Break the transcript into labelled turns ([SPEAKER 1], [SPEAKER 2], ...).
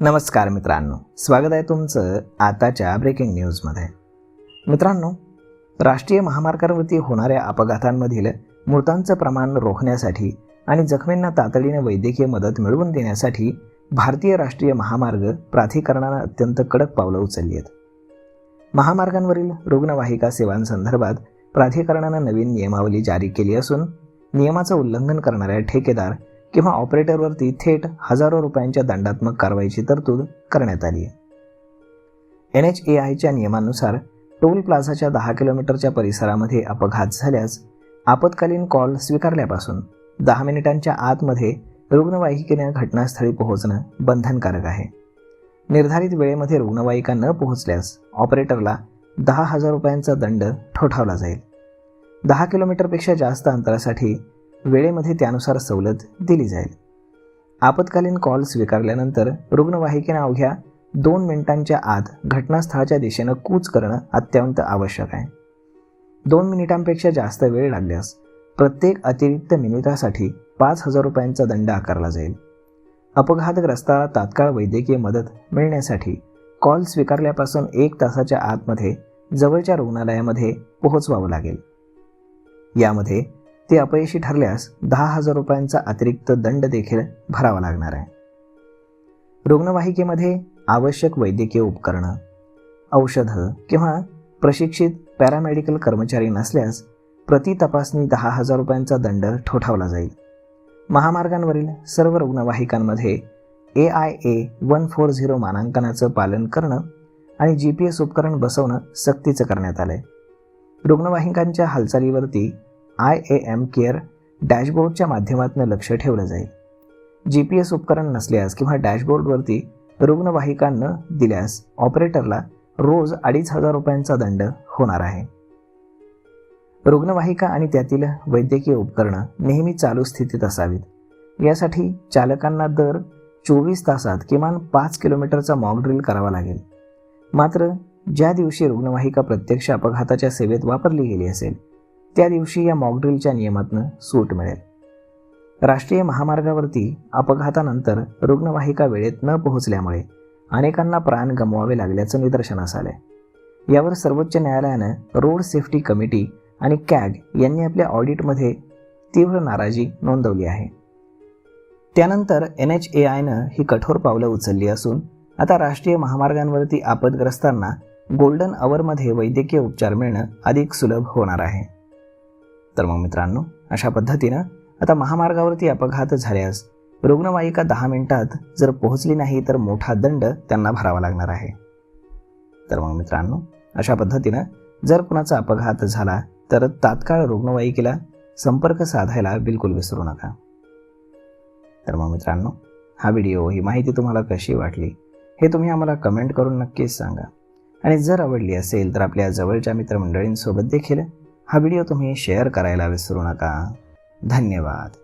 [SPEAKER 1] नमस्कार मित्रांनो, स्वागत आहे तुमचं आताच्या ब्रेकिंग न्यूजमध्ये. मित्रांनो, राष्ट्रीय महामार्गावरती होणाऱ्या अपघातांमधील मृतांचं प्रमाण रोखण्यासाठी आणि जखमींना तातडीने वैद्यकीय मदत मिळवून देण्यासाठी भारतीय राष्ट्रीय महामार्ग प्राधिकरणानं अत्यंत कडक पावलं उचलली आहेत. महामार्गांवरील रुग्णवाहिका सेवांसंदर्भात प्राधिकरणानं नवीन नियमावली जारी केली असून नियमाचं उल्लंघन करणाऱ्या ठेकेदार किंवा ऑपरेटरवरती थेट हजारो रुपयांच्या दंडात्मक कारवाईची तरतूद करण्यात आली आहे. NHAIच्या नियमानुसार टोल प्लाझाच्या 10 किलोमीटरच्या परिसरामध्ये अपघात झाल्यास आपत्कालीन कॉल स्वीकारल्यापासून 10 मिनिटांच्या आतमध्ये रुग्णवाहिकेने घटनास्थळी पोहोचणं बंधनकारक आहे. निर्धारित वेळेमध्ये रुग्णवाहिका न पोहोचल्यास ऑपरेटरला 10,000 रुपयांचा दंड ठोठावला जाईल. 10 किलोमीटरपेक्षा जास्त अंतरासाठी वेळेमध्ये त्यानुसार सवलत दिली जाईल. आपत्कालीन कॉल स्वीकारल्यानंतर रुग्णवाहिकेनं अवघ्या 2 मिनिटांच्या आत घटनास्थळाच्या दिशेनं कूच करणं अत्यंत आवश्यक आहे. 2 मिनिटांपेक्षा जास्त वेळ लागल्यास प्रत्येक अतिरिक्त मिनिटासाठी 5,000 रुपयांचा दंड आकारला जाईल. अपघातग्रस्ताला तात्काळ वैद्यकीय मदत मिळण्यासाठी कॉल स्वीकारल्यापासून 1 तासाच्या आतमध्ये जवळच्या रुग्णालयामध्ये पोहोचवावं लागेल. यामध्ये ते अपयशी ठरल्यास 10,000 रुपयांचा अतिरिक्त दंड देखील भरावा लागणार आहे. रुग्णवाहिकेमध्ये आवश्यक वैद्यकीय उपकरणं, औषधं किंवा प्रशिक्षित पॅरामेडिकल कर्मचारी नसल्यास प्रति तपासणी 10,000 रुपयांचा दंड ठोठावला जाईल. महामार्गांवरील सर्व रुग्णवाहिकांमध्ये AIA 140 मानांकनाचं पालन करणं आणि GPS उपकरण बसवणं सक्तीचं करण्यात आलं आहे. रुग्णवाहिकांच्या हालचालीवरती IAM केअर डॅशबोर्डच्या माध्यमातून लक्ष ठेवलं जाईल. GPS उपकरण नसल्यास किंवा डॅशबोर्डवरती रुग्णवाहिका न दिल्यास ऑपरेटरला रोज 2,500 रुपयांचा दंड होणार आहे. रुग्णवाहिका आणि त्यातील वैद्यकीय उपकरणं नेहमी चालू स्थितीत असावीत. यासाठी चालकांना दर 24 तासात किमान 5 किलोमीटरचा मॉक ड्रिल करावा लागेल. मात्र ज्या दिवशी रुग्णवाहिका प्रत्यक्ष अपघाताच्या सेवेत वापरली गेली असेल त्या दिवशी या मॉकड्रिलच्या नियमातून सूट मिळेल. राष्ट्रीय महामार्गावरती अपघातानंतर रुग्णवाहिका वेळेत न पोहोचल्यामुळे अनेकांना प्राण गमवावे लागल्याचं निदर्शनास आलंय. यावर सर्वोच्च न्यायालयानं रोड सेफ्टी कमिटी आणि CAG यांनी आपल्या ऑडिटमध्ये तीव्र नाराजी नोंदवली आहे. त्यानंतर NHAIनं ही कठोर पावलं उचलली असून आता राष्ट्रीय महामार्गांवरती आपदग्रस्तांना गोल्डन अवरमध्ये वैद्यकीय उपचार मिळणं अधिक सुलभ होणार आहे. तर मग मित्रांनो, अशा पद्धतीनं आता महामार्गावरती अपघात झाल्यास रुग्णवाहिका 10 मिनिटात जर पोहोचली नाही तर मोठा दंड त्यांना भरावा लागणार आहे. तर मग मित्रांनो, अशा पद्धतीनं जर कुणाचा अपघात झाला तर तात्काळ रुग्णवाहिकेला संपर्क साधायला बिलकुल विसरू नका. तर मग मित्रांनो, हा व्हिडिओ, ही माहिती तुम्हाला कशी वाटली हे तुम्ही आम्हाला कमेंट करून नक्कीच सांगा. आणि जर आवडली असेल तर आपल्या जवळच्या मित्रमंडळींसोबत देखील हा व्हिडिओ तुम्ही शेअर करायला विसरू नका. धन्यवाद.